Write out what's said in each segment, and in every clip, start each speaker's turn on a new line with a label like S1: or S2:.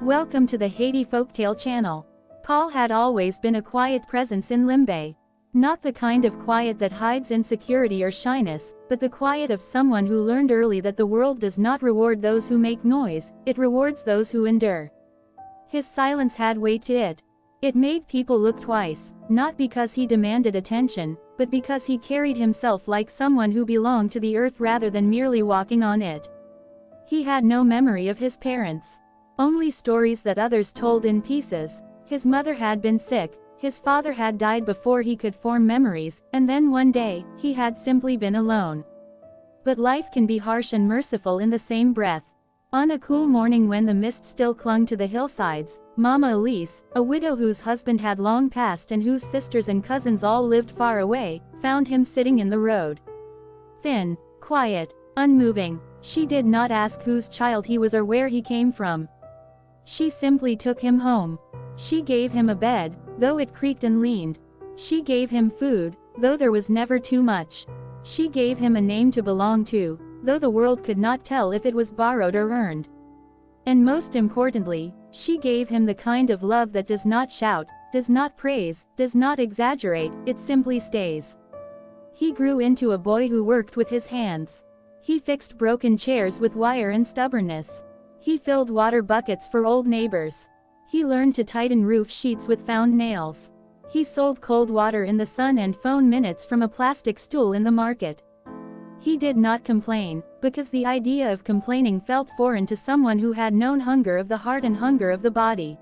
S1: Welcome to the Haiti Folktale channel. Paul had always been a quiet presence in Limbé. Not the kind of quiet that hides insecurity or shyness, but the quiet of someone who learned early that the world does not reward those who make noise, it rewards those who endure. His silence had weight to it. It made people look twice, not because he demanded attention, but because he carried himself like someone who belonged to the earth rather than merely walking on it. He had no memory of his parents. Only stories that others told in pieces. His mother had been sick, his father had died before he could form memories, and then one day, he had simply been alone. But life can be harsh and merciful in the same breath. On a cool morning when the mist still clung to the hillsides, Mama Elise, a widow whose husband had long passed and whose sisters and cousins all lived far away, found him sitting in the road. Thin, quiet, unmoving. She did not ask whose child he was or where he came from. She simply took him home. She gave him a bed, though it creaked and leaned. She gave him food, though there was never too much. She gave him a name to belong to, though the world could not tell if it was borrowed or earned. And most importantly, she gave him the kind of love that does not shout, does not praise, does not exaggerate, it simply stays. He grew into a boy who worked with his hands. He fixed broken chairs with wire and stubbornness. He filled water buckets for old neighbors. He learned to tighten roof sheets with found nails. He sold cold water in the sun and phone minutes from a plastic stool in the market. He did not complain, because the idea of complaining felt foreign to someone who had known hunger of the heart and hunger of the body.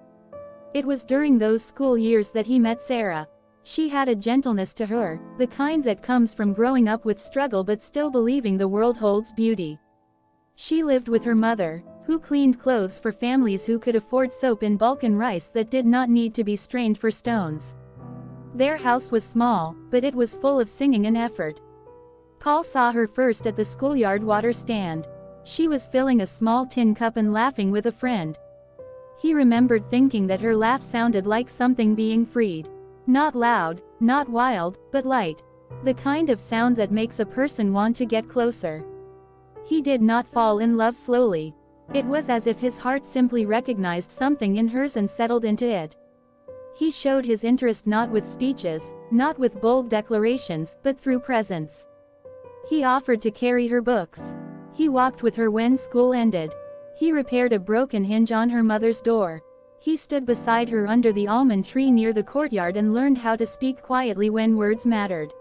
S1: It was during those school years that he met Sarah. She had a gentleness to her, the kind that comes from growing up with struggle but still believing the world holds beauty. She lived with her mother, who cleaned clothes for families who could afford soap in bulk and rice that did not need to be strained for stones. Their house was small, but it was full of singing and effort. Paul saw her first at the schoolyard water stand. She was filling a small tin cup and laughing with a friend. He remembered thinking that her laugh sounded like something being freed. Not loud, not wild, but light. The kind of sound that makes a person want to get closer. He did not fall in love slowly. It was as if his heart simply recognized something in hers and settled into it. He showed his interest not with speeches, not with bold declarations, but through presence. He offered to carry her books. He walked with her when school ended. He repaired a broken hinge on her mother's door. He stood beside her under the almond tree near the courtyard and learned how to speak quietly when words mattered.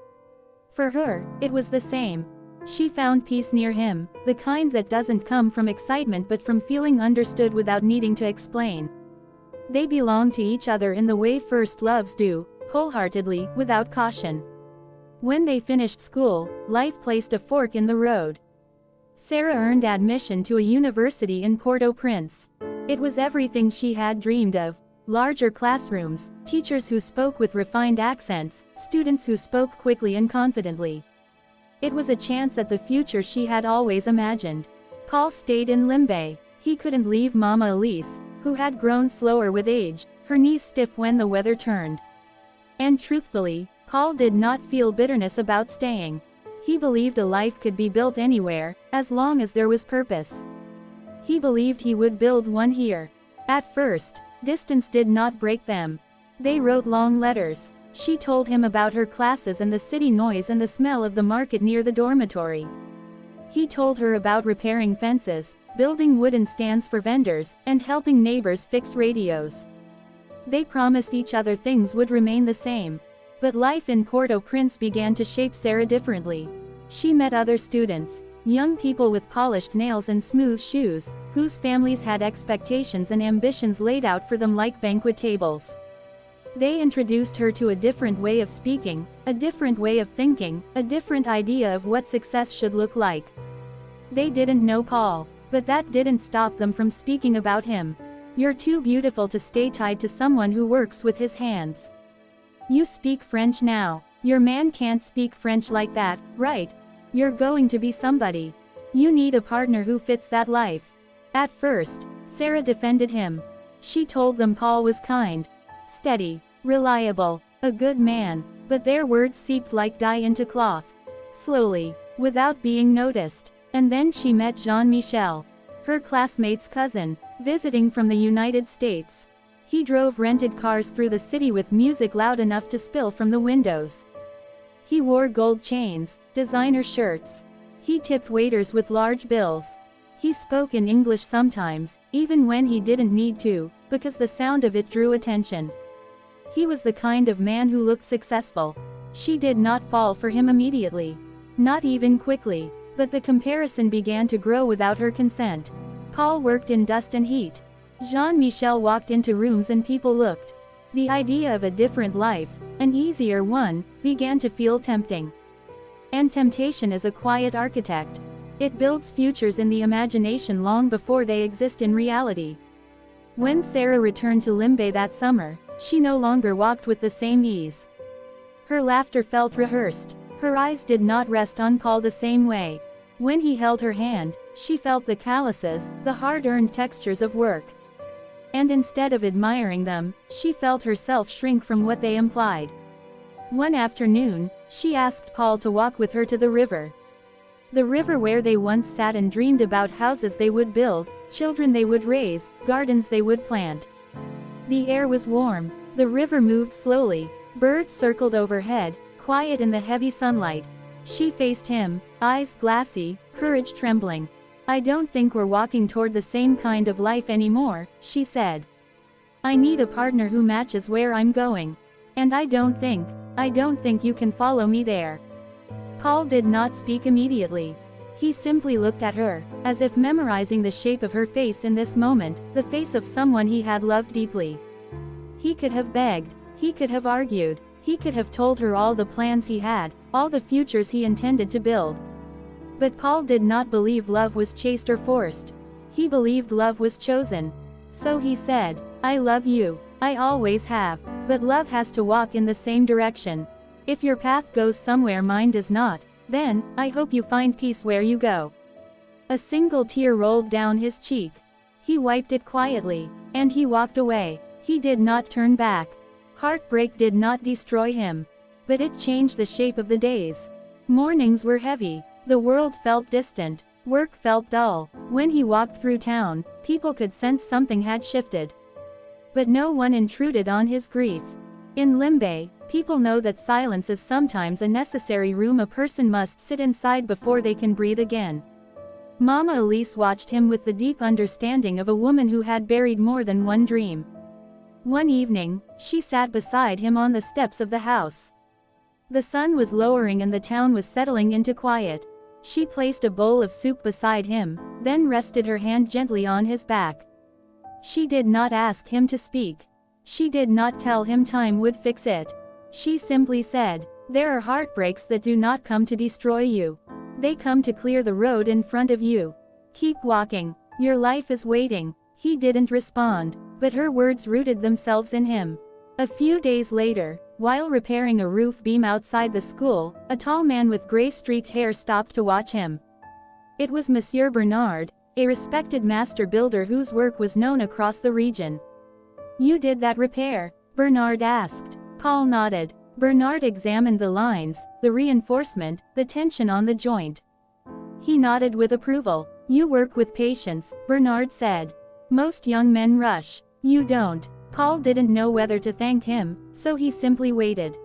S1: For her, it was the same. She found peace near him, the kind that doesn't come from excitement but from feeling understood without needing to explain. They belonged to each other in the way first loves do, wholeheartedly, without caution. When they finished school, life placed a fork in the road. Sarah earned admission to a university in Port-au-Prince. It was everything she had dreamed of. Larger classrooms, teachers who spoke with refined accents, students who spoke quickly and confidently. It was a chance at the future she had always imagined. Paul stayed in Limbé. He couldn't leave Mama Elise, who had grown slower with age, her knees stiff when the weather turned. And truthfully, Paul did not feel bitterness about staying. He believed a life could be built anywhere, as long as there was purpose. He believed he would build one here. At first, distance did not break them. They wrote long letters. She told him about her classes and the city noise and the smell of the market near the dormitory. He told her about repairing fences, building wooden stands for vendors, and helping neighbors fix radios. They promised each other things would remain the same. But life in Port-au-Prince began to shape Sarah differently. She met other students, young people with polished nails and smooth shoes, whose families had expectations and ambitions laid out for them like banquet tables. They introduced her to a different way of speaking, a different way of thinking, a different idea of what success should look like. They didn't know Paul, but that didn't stop them from speaking about him. You're too beautiful to stay tied to someone who works with his hands. You speak French now. Your man can't speak French like that, right? You're going to be somebody. You need a partner who fits that life. At first, Sarah defended him. She told them Paul was kind, steady, reliable, a good man, but their words seeped like dye into cloth. Slowly, without being noticed. And then she met Jean-Michel, her classmate's cousin, visiting from the United States. He drove rented cars through the city with music loud enough to spill from the windows. He wore gold chains, designer shirts. He tipped waiters with large bills. He spoke in English sometimes, even when he didn't need to, because the sound of it drew attention. He was the kind of man who looked successful. She did not fall for him immediately. Not even quickly. But the comparison began to grow without her consent. Paul worked in dust and heat. Jean-Michel walked into rooms and people looked. The idea of a different life, an easier one, began to feel tempting. And temptation is a quiet architect. It builds futures in the imagination long before they exist in reality. When Sarah returned to Limbé that summer, she no longer walked with the same ease. Her laughter felt rehearsed. Her eyes did not rest on Paul the same way. When he held her hand, she felt the calluses, the hard-earned textures of work. And instead of admiring them, she felt herself shrink from what they implied. One afternoon, she asked Paul to walk with her to the river. The river where they once sat and dreamed about houses they would build, children they would raise, gardens they would plant. The air was warm. The river moved slowly. Birds circled overhead, quiet in the heavy sunlight. She faced him, eyes glassy, courage trembling. "I don't think we're walking toward the same kind of life anymore," she said. "I need a partner who matches where I'm going. And I don't think you can follow me there." Paul did not speak immediately. He simply looked at her, as if memorizing the shape of her face in this moment, the face of someone he had loved deeply. He could have begged, he could have argued, he could have told her all the plans he had, all the futures he intended to build. But Paul did not believe love was chaste or forced. He believed love was chosen. So he said, "I love you. I always have. But love has to walk in the same direction. If your path goes somewhere mine does not, then, I hope you find peace where you go." A single tear rolled down his cheek. He wiped it quietly, and he walked away. He did not turn back. Heartbreak did not destroy him. But it changed the shape of the days. Mornings were heavy. The world felt distant. Work felt dull. When he walked through town, people could sense something had shifted. But no one intruded on his grief. In Limbé, people know that silence is sometimes a necessary room a person must sit inside before they can breathe again. Mama Elise watched him with the deep understanding of a woman who had buried more than one dream. One evening, she sat beside him on the steps of the house. The sun was lowering and the town was settling into quiet. She placed a bowl of soup beside him, then rested her hand gently on his back. She did not ask him to speak. She did not tell him time would fix it. She simply said, "There are heartbreaks that do not come to destroy you. They come to clear the road in front of you. Keep walking. Your life is waiting." He didn't respond, but her words rooted themselves in him. A few days later, while repairing a roof beam outside the school, a tall man with gray-streaked hair stopped to watch him. It was Monsieur Bernard, a respected master builder whose work was known across the region. "You did that repair?" Bernard asked. Paul nodded. Bernard examined the lines, the reinforcement, the tension on the joint. He nodded with approval. "You work with patience," Bernard said. "Most young men rush. You don't." Paul didn't know whether to thank him, so he simply waited.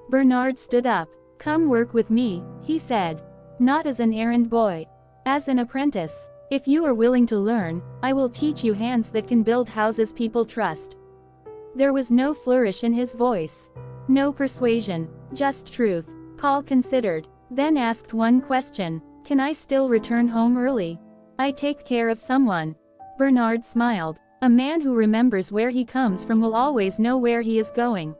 S1: Bernard stood up. "Come work with me," he said. "Not as an errand boy. As an apprentice. If you are willing to learn, I will teach you hands that can build houses people trust." There was no flourish in his voice. No persuasion. Just truth. Paul considered, then asked one question. "Can I still return home early? I take care of someone." Bernard smiled. "A man who remembers where he comes from will always know where he is going.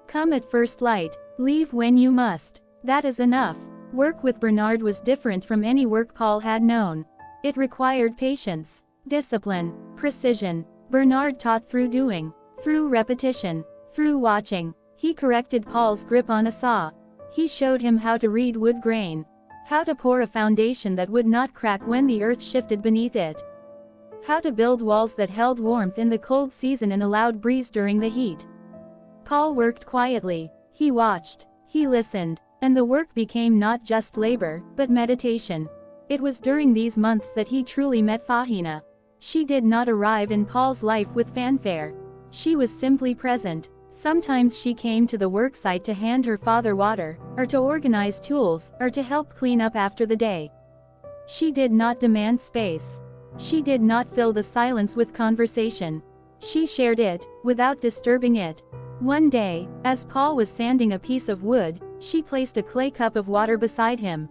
S1: Come at first light, leave when you must. That is enough." Work with Bernard was different from any work Paul had known. It required patience, discipline, precision. Bernard taught through doing, through repetition, through watching. He corrected Paul's grip on a saw. He showed him how to read wood grain, how to pour a foundation that would not crack when the earth shifted beneath it, how to build walls that held warmth in the cold season and allowed breeze during the heat. Paul worked quietly. He watched. He listened. And the work became not just labor, but meditation. It was during these months that he truly met Fahina. She did not arrive in Paul's life with fanfare. She was simply present. Sometimes she came to the worksite to hand her father water, or to organize tools, or to help clean up after the day. She did not demand space. She did not fill the silence with conversation. She shared it, without disturbing it. One day, as Paul was sanding a piece of wood, she placed a clay cup of water beside him.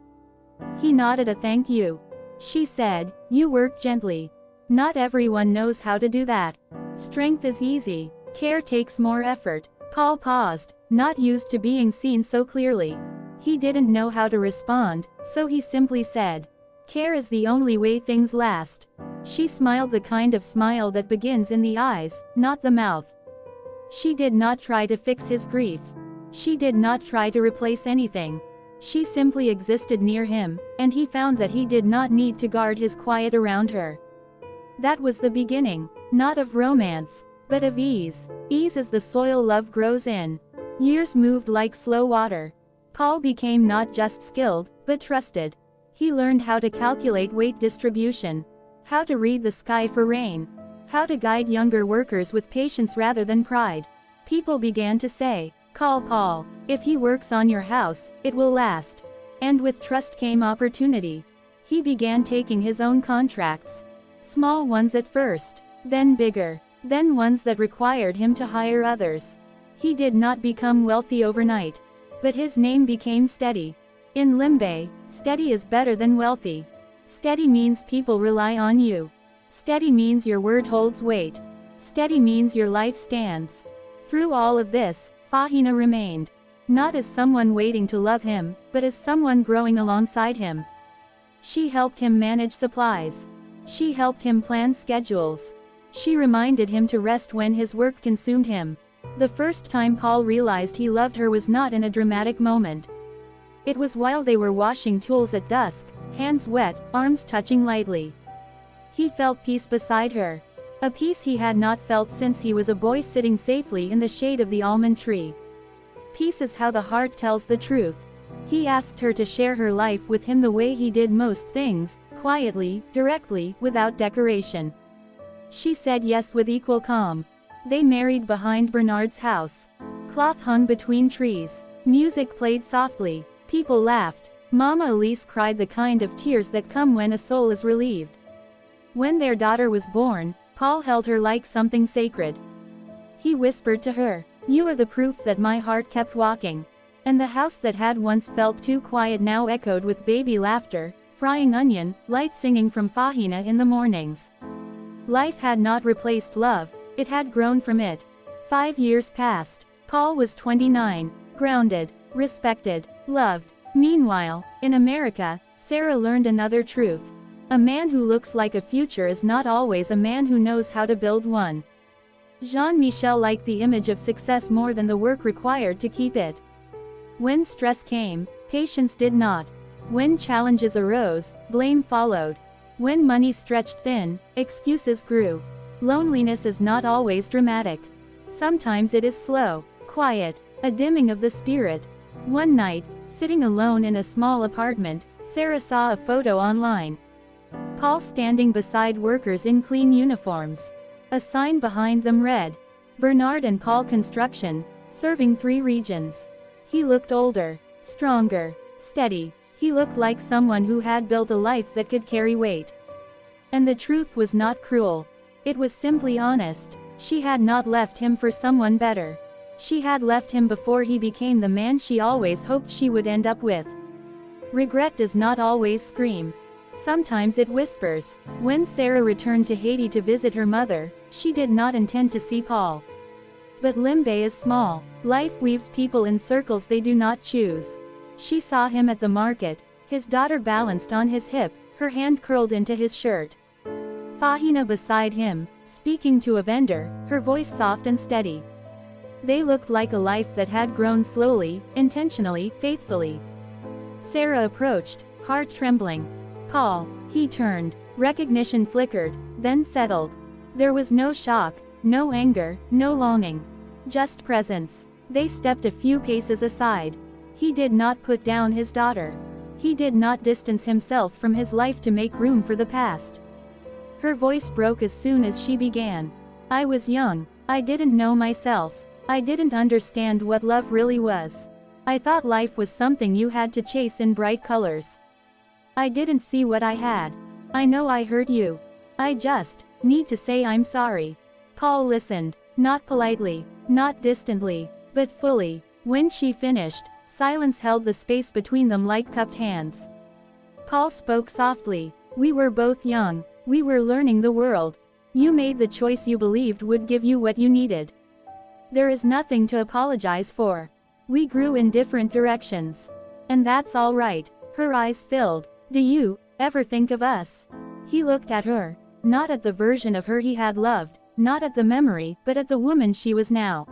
S1: He nodded a thank you. She said, "You work gently. Not everyone knows how to do that. Strength is easy. Care takes more effort." Paul paused, not used to being seen so clearly. He didn't know how to respond, so he simply said, "Care is the only way things last." She smiled, the kind of smile that begins in the eyes, not the mouth. She did not try to fix his grief. She did not try to replace anything. She simply existed near him, and he found that he did not need to guard his quiet around her. That was the beginning, not of romance, but of ease. Ease is the soil love grows in. Years moved like slow water. Paul became not just skilled, but trusted. He learned how to calculate weight distribution, how to read the sky for rain, how to guide younger workers with patience rather than pride. People began to say, "Call Paul. If he works on your house, it will last." And with trust came opportunity. He began taking his own contracts. Small ones at first, then bigger, then ones that required him to hire others. He did not become wealthy overnight, but his name became steady. In Limbé, steady is better than wealthy. Steady means people rely on you. Steady means your word holds weight. Steady means your life stands. Through all of this, Fahina remained. Not as someone waiting to love him, but as someone growing alongside him. She helped him manage supplies. She helped him plan schedules. She reminded him to rest when his work consumed him. The first time Paul realized he loved her was not in a dramatic moment. It was while they were washing tools at dusk, hands wet, arms touching lightly. He felt peace beside her. A peace he had not felt since he was a boy sitting safely in the shade of the almond tree. Peace is how the heart tells the truth. He asked her to share her life with him the way he did most things, quietly, directly, without decoration. She said yes with equal calm. They married behind Bernard's house. Cloth hung between trees. Music played softly. People laughed. Mama Elise cried the kind of tears that come when a soul is relieved. When their daughter was born, Paul held her like something sacred. He whispered to her, "You are the proof that my heart kept walking." And the house that had once felt too quiet now echoed with baby laughter, frying onion, light singing from Fahina in the mornings. Life had not replaced love, it had grown from it. 5 years passed. Paul was 29, grounded, respected, loved. Meanwhile, in America, Sarah learned another truth. A man who looks like a future is not always a man who knows how to build one. Jean-Michel liked the image of success more than the work required to keep it. When stress came, patience did not. When challenges arose, blame followed. When money stretched thin, excuses grew. Loneliness is not always dramatic. Sometimes it is slow, quiet, a dimming of the spirit. One night, sitting alone in a small apartment, Sarah saw a photo online. Paul standing beside workers in clean uniforms. A sign behind them read, "Bernard and Paul Construction, serving 3 regions." He looked older, stronger, steady. He looked like someone who had built a life that could carry weight. And the truth was not cruel. It was simply honest. She had not left him for someone better. She had left him before he became the man she always hoped she would end up with. Regret does not always scream. Sometimes it whispers. When Sarah returned to Haiti to visit her mother, she did not intend to see Paul. But Limbé is small. Life weaves people in circles they do not choose. She saw him at the market, his daughter balanced on his hip, her hand curled into his shirt. Fahina beside him, speaking to a vendor, her voice soft and steady. They looked like a life that had grown slowly, intentionally, faithfully. Sarah approached, heart trembling. "Paul." He turned. Recognition flickered, then settled. There was no shock, no anger, no longing. Just presence. They stepped a few paces aside. He did not put down his daughter. He did not distance himself from his life to make room for the past. Her voice broke as soon as she began. I was young. I didn't know myself. I didn't understand what love really was. I thought life was something you had to chase in bright colors. I didn't see what I had. I know I hurt you. I just need to say I'm sorry. Paul listened, not politely, not distantly, but fully. When she finished, silence held the space between them like cupped hands. Paul spoke softly. We were both young. We were learning the world. You made the choice you believed would give you what you needed. There is nothing to apologize for. We grew in different directions. And that's all right. Her eyes filled. Do you ever think of us? He looked at her. Not at the version of her he had loved, not at the memory, but at the woman she was now.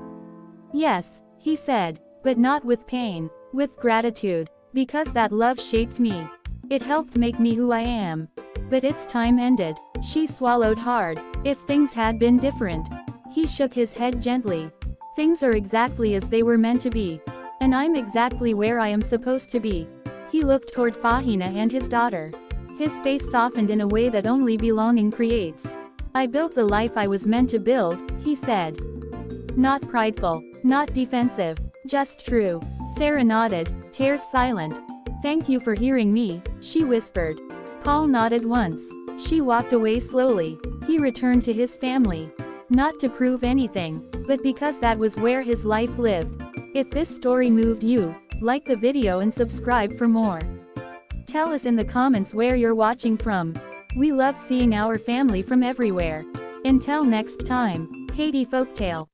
S1: Yes, he said, but not with pain, with gratitude, because that love shaped me. It helped make me who I am. But its time ended. She swallowed hard. If things had been different. He shook his head gently. Things are exactly as they were meant to be. And I'm exactly where I am supposed to be. He looked toward Fahina and his daughter. His face softened in a way that only belonging creates. I built the life I was meant to build, he said. Not prideful, not defensive, just true. Sarah nodded, tears silent. Thank you for hearing me, she whispered. Paul nodded once. She walked away slowly. He returned to his family. Not to prove anything, but because that was where his life lived. If this story moved you, like the video and subscribe for more. Tell us in the comments where you're watching from. We love seeing our family from everywhere. Until next time, Haiti Folktale.